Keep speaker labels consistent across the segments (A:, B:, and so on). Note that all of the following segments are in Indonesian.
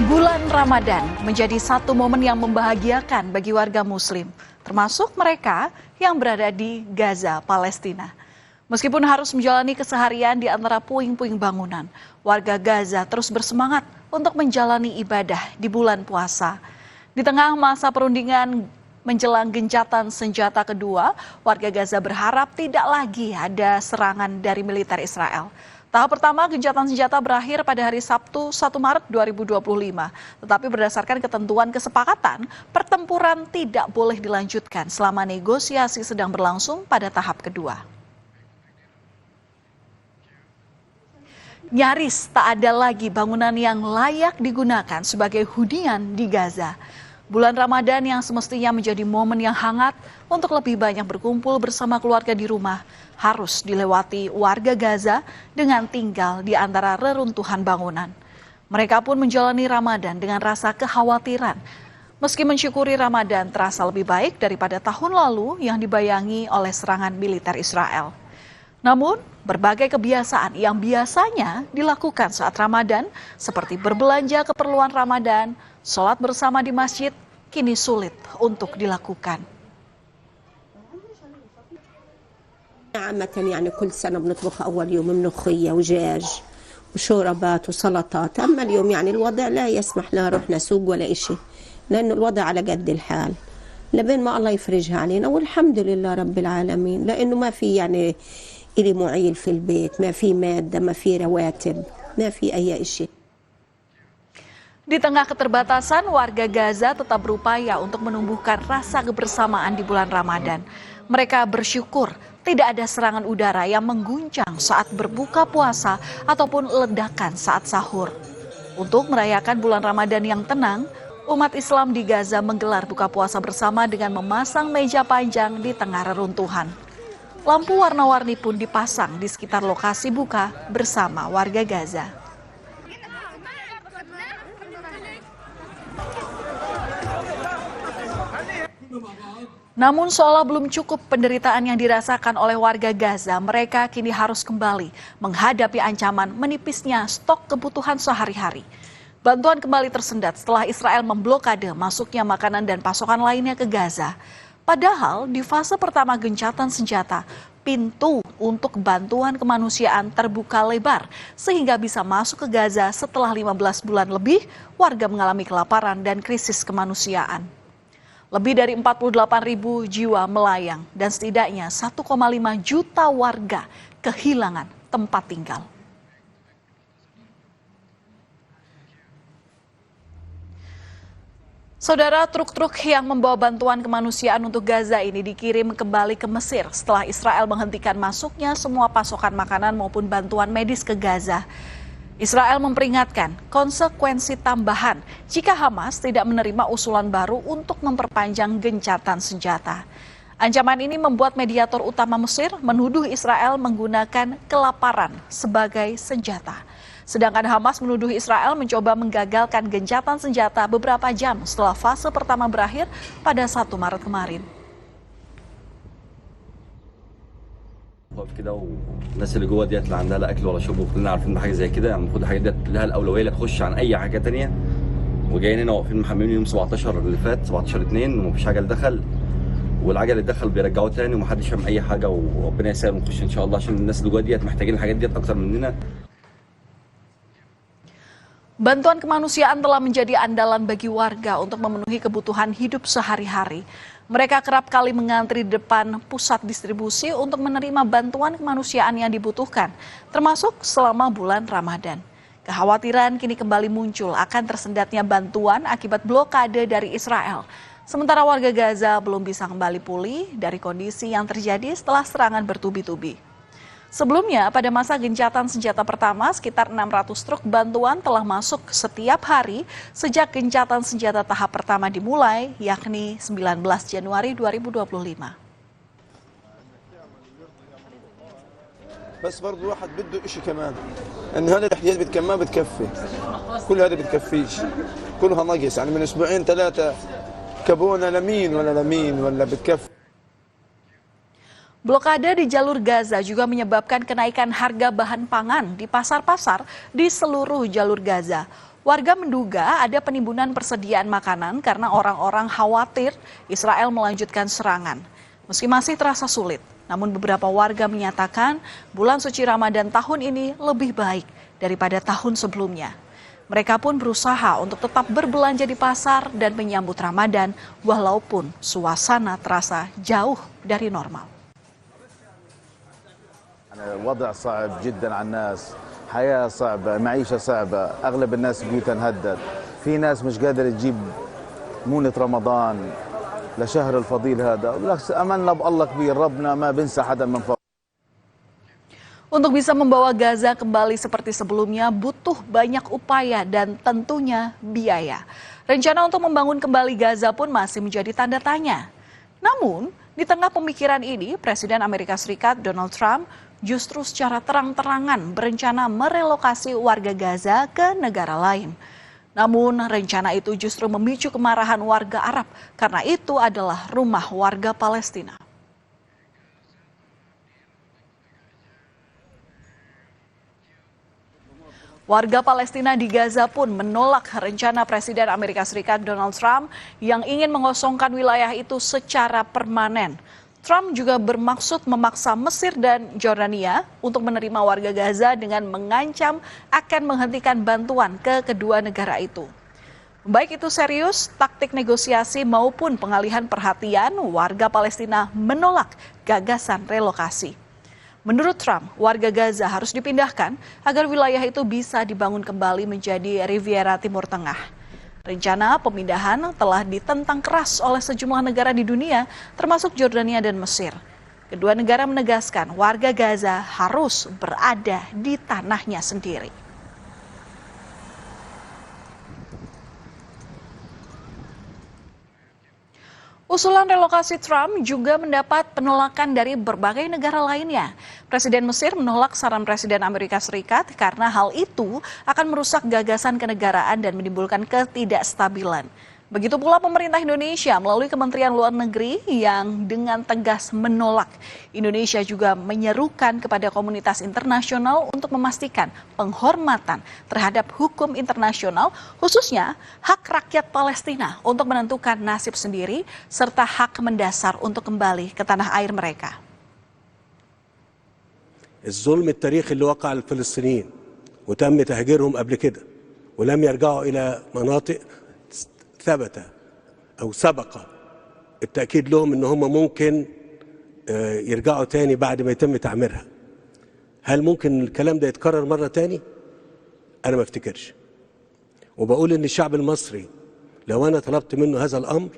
A: Bulan Ramadan menjadi satu momen yang membahagiakan bagi warga Muslim, termasuk mereka yang berada di Gaza, Palestina. Meskipun harus menjalani keseharian di antara puing-puing bangunan, warga Gaza terus bersemangat untuk menjalani ibadah di bulan puasa. Di tengah masa perundingan menjelang gencatan senjata kedua, warga Gaza berharap tidak lagi ada serangan dari militer Israel. Tahap pertama gencatan senjata berakhir pada hari Sabtu 1 Maret 2025. Tetapi berdasarkan ketentuan kesepakatan, pertempuran tidak boleh dilanjutkan selama negosiasi sedang berlangsung pada tahap kedua. Nyaris tak ada lagi bangunan yang layak digunakan sebagai hunian di Gaza. Bulan Ramadan yang semestinya menjadi momen yang hangat untuk lebih banyak berkumpul bersama keluarga di rumah harus dilewati warga Gaza dengan tinggal di antara reruntuhan bangunan. Mereka pun menjalani Ramadan dengan rasa kekhawatiran. Meski mensyukuri Ramadan terasa lebih baik daripada tahun lalu yang dibayangi oleh serangan militer Israel. Namun, berbagai kebiasaan yang biasanya dilakukan saat Ramadan seperti berbelanja keperluan Ramadan, sholat bersama di masjid, kini sulit untuk dilakukan.
B: عامة يعني كل سنة بنطبخ أول يوم ملوخية ودجاج وشوربات وسلطات، أما اليوم يعني الوضع لا يسمح لا رحنا سوق ولا إشي، لأنه الوضع على قد الحال لبين ما الله يفرجها علينا، والحمد لله رب العالمين، لأنه ما في يعني إلي معيل في البيت، ما في مادة، ما في رواتب، ما في أي إشي.
A: Di tengah keterbatasan, warga Gaza tetap berupaya untuk menumbuhkan rasa kebersamaan di bulan Ramadan. Mereka bersyukur tidak ada serangan udara yang mengguncang saat berbuka puasa ataupun ledakan saat sahur. Untuk merayakan bulan Ramadan yang tenang, umat Islam di Gaza menggelar buka puasa bersama dengan memasang meja panjang di tengah reruntuhan. Lampu warna-warni pun dipasang di sekitar lokasi buka bersama warga Gaza. Namun seolah belum cukup penderitaan yang dirasakan oleh warga Gaza, mereka kini harus kembali menghadapi ancaman menipisnya stok kebutuhan sehari-hari. Bantuan kembali tersendat setelah Israel memblokade masuknya makanan dan pasokan lainnya ke Gaza. Padahal di fase pertama gencatan senjata, pintu untuk bantuan kemanusiaan terbuka lebar sehingga bisa masuk ke Gaza setelah 15 bulan lebih warga mengalami kelaparan dan krisis kemanusiaan. Lebih dari 48.000 jiwa melayang dan setidaknya 1,5 juta warga kehilangan tempat tinggal. Saudara, truk-truk yang membawa bantuan kemanusiaan untuk Gaza ini dikirim kembali ke Mesir setelah Israel menghentikan masuknya semua pasokan makanan maupun bantuan medis ke Gaza. Israel memperingatkan konsekuensi tambahan jika Hamas tidak menerima usulan baru untuk memperpanjang gencatan senjata. Ancaman ini membuat mediator utama Mesir menuduh Israel menggunakan kelaparan sebagai senjata. Sedangkan Hamas menuduh Israel mencoba menggagalkan gencatan senjata beberapa jam setelah fase pertama berakhir pada 1 Maret kemarin.
C: كده والناس اللي جوه ديت لا عندها لا اكل ولا شرب، وكلنا عارفين بحاجه زي كده، يعني المفروض الحاجات ديت لها الاولويه لا تخش عن اي حاجه تانية. وجايين هنا واقفين محملين يوم 17 اللي فات 17/2 ومفيش عجل دخل، والعجل اللي دخل بيرجعوه تاني ومحدش فاهم اي حاجه، وربنا يسهل ونخش ان شاء الله عشان الناس اللي جوه ديت محتاجين الحاجات ديت اكتر مننا.
A: Bantuan kemanusiaan telah menjadi andalan bagi warga untuk memenuhi kebutuhan hidup sehari-hari. Mereka kerap kali mengantri di depan pusat distribusi untuk menerima bantuan kemanusiaan yang dibutuhkan, termasuk selama bulan Ramadan. Kekhawatiran kini kembali muncul akan tersendatnya bantuan akibat blokade dari Israel. Sementara warga Gaza belum bisa kembali pulih dari kondisi yang terjadi setelah serangan bertubi-tubi. Sebelumnya, pada masa gencatan senjata pertama, sekitar 600 truk bantuan telah masuk setiap hari sejak gencatan senjata tahap pertama dimulai, yakni 19 Januari 2025.
D: بس برضه الواحد بده شيء كمان ان هذه الاحتياج ما بتكفي، كل هذا بتكفيش، كلها نقص، يعني من اسبوعين 3 كابونا لمين ولا بتكفي.
A: Blokade di jalur Gaza juga menyebabkan kenaikan harga bahan pangan di pasar-pasar di seluruh jalur Gaza. Warga menduga ada penimbunan persediaan makanan karena orang-orang khawatir Israel melanjutkan serangan. Meski masih terasa sulit, namun beberapa warga menyatakan bulan suci Ramadan tahun ini lebih baik daripada tahun sebelumnya. Mereka pun berusaha untuk tetap berbelanja di pasar dan menyambut Ramadan walaupun suasana terasa jauh dari normal.
E: الوضع صعب جدا على الناس، حياة صعبة، معيشة صعبة، أغلب الناس بيوتها انهدت، في ناس مش قادرة تجيب مونة رمضان لشهر الفضيل هذا، بالعكس أملنا بالله كبير، ربنا ما بنسى حدا من فضل.
A: Untuk bisa membawa Gaza kembali seperti sebelumnya butuh banyak upaya dan tentunya biaya. Rencana untuk membangun kembali Gaza pun masih menjadi tanda tanya. Namun, di tengah pemikiran ini, Presiden Amerika Serikat Donald Trump justru secara terang-terangan berencana merelokasi warga Gaza ke negara lain. Namun, rencana itu justru memicu kemarahan warga Arab karena itu adalah rumah warga Palestina. Warga Palestina di Gaza pun menolak rencana Presiden Amerika Serikat Donald Trump yang ingin mengosongkan wilayah itu secara permanen. Trump juga bermaksud memaksa Mesir dan Jordania untuk menerima warga Gaza dengan mengancam akan menghentikan bantuan ke kedua negara itu. Baik itu serius, taktik negosiasi maupun pengalihan perhatian, warga Palestina menolak gagasan relokasi. Menurut Trump, warga Gaza harus dipindahkan agar wilayah itu bisa dibangun kembali menjadi Riviera Timur Tengah. Rencana pemindahan telah ditentang keras oleh sejumlah negara di dunia, termasuk Jordania dan Mesir. Kedua negara menegaskan warga Gaza harus berada di tanahnya sendiri. Usulan relokasi Trump juga mendapat penolakan dari berbagai negara lainnya. Presiden Mesir menolak saran Presiden Amerika Serikat karena hal itu akan merusak gagasan kenegaraan dan menimbulkan ketidakstabilan. Begitu pula pemerintah Indonesia melalui Kementerian Luar Negeri yang dengan tegas menolak. Indonesia juga menyerukan kepada komunitas internasional untuk memastikan penghormatan terhadap hukum internasional, khususnya hak rakyat Palestina untuk menentukan nasib sendiri, serta hak mendasar untuk kembali ke tanah air mereka.
F: الظلم التاريخي اللي وقع على الفلسطينيين وتم تهجيرهم قبل كده ولم يرجعوا إلى مناطق ثبت أو سبق التأكيد لهم إن هم ممكن يرجعوا تاني بعد ما يتم تعميرها. هل ممكن الكلام ده يتكرر مرة تاني؟ أنا ما افتكرش. وبقول إن الشعب المصري لو أنا طلبت منه هذا الأمر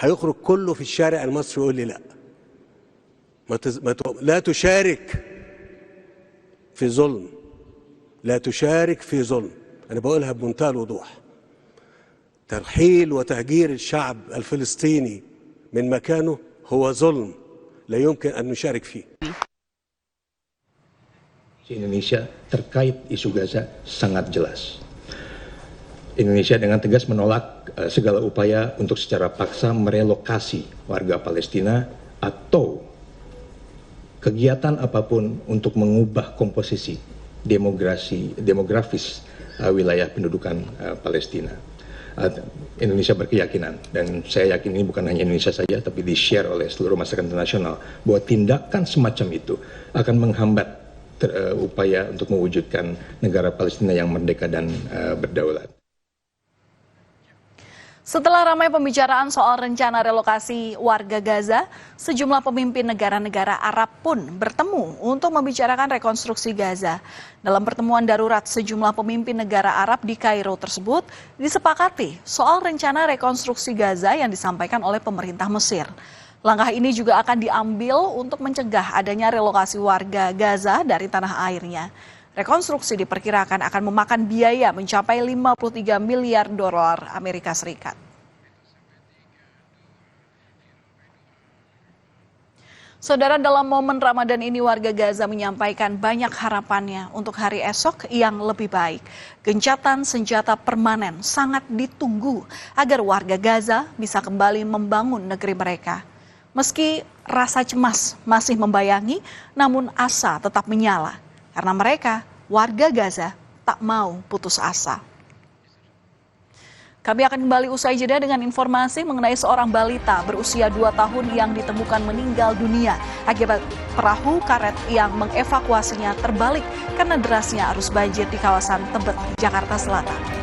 F: هيخرج كله في الشارع المصري ويقول لي لا. لا تشارك في ظلم. لا تشارك في ظلم. أنا بقولها بمنتهى الوضوح. ترحيل وتهجير الشعب الفلسطيني من مكانه هو ظلم لا يمكن أن نشارك فيه.
G: Indonesia terkait isu Gaza sangat jelas. Indonesia dengan tegas menolak segala upaya untuk secara paksa merelokasi warga Palestina atau kegiatan apapun untuk mengubah komposisi demografis wilayah pendudukan Palestina. Indonesia berkeyakinan, dan saya yakin ini bukan hanya Indonesia saja, tapi di-share oleh seluruh masyarakat internasional, bahwa tindakan semacam itu akan menghambat upaya untuk mewujudkan negara Palestina yang merdeka dan berdaulat.
A: Setelah ramai pembicaraan soal rencana relokasi warga Gaza, sejumlah pemimpin negara-negara Arab pun bertemu untuk membicarakan rekonstruksi Gaza. Dalam pertemuan darurat sejumlah pemimpin negara Arab di Kairo tersebut disepakati soal rencana rekonstruksi Gaza yang disampaikan oleh pemerintah Mesir. Langkah ini juga akan diambil untuk mencegah adanya relokasi warga Gaza dari tanah airnya. Rekonstruksi diperkirakan akan memakan biaya mencapai 53 miliar dolar Amerika Serikat. Saudara, dalam momen Ramadan ini warga Gaza menyampaikan banyak harapannya untuk hari esok yang lebih baik. Gencatan senjata permanen sangat ditunggu agar warga Gaza bisa kembali membangun negeri mereka. Meski rasa cemas masih membayangi, namun asa tetap menyala. Karena mereka, warga Gaza, tak mau putus asa. Kami akan kembali usai jeda dengan informasi mengenai seorang balita berusia 2 tahun yang ditemukan meninggal dunia akibat perahu karet yang mengevakuasinya terbalik karena derasnya arus banjir di kawasan Tebet, Jakarta Selatan.